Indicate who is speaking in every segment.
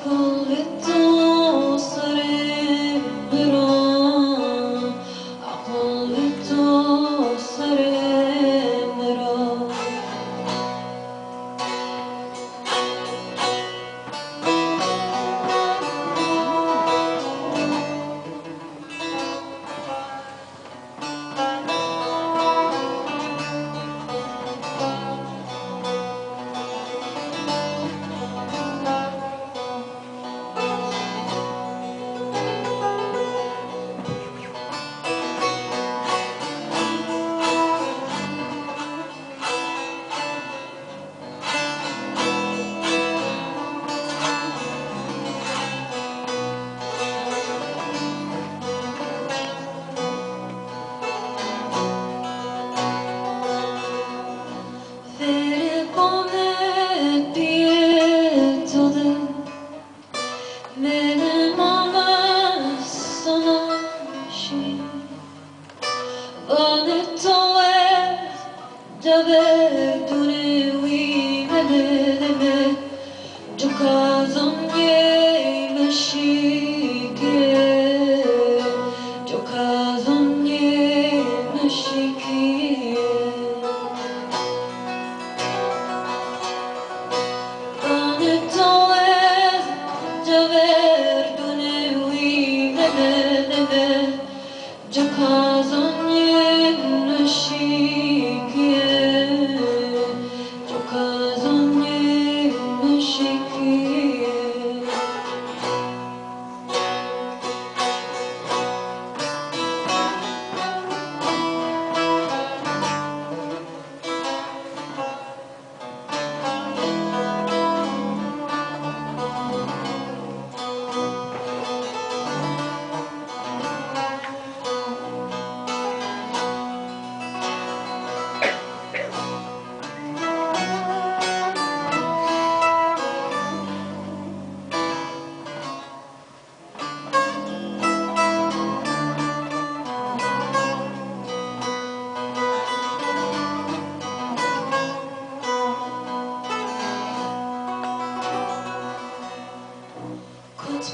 Speaker 1: Accolito sarebbero, accolito sarebbero. Benim sono sci Vanetto è dove tu ne vuoi vedere Giocato miei mesciche Giocato miei mesciche Vanetto è dove tu ne vuoi vedere Giocato miei mesciche Giocato miei mesciche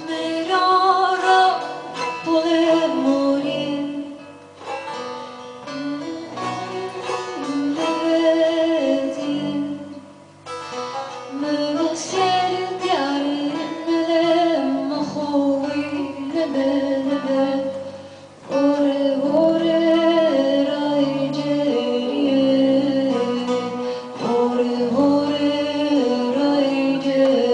Speaker 1: Merara poter morire me vasier diare nelle mohowi lebe ore ore raigerie ore ore raigerie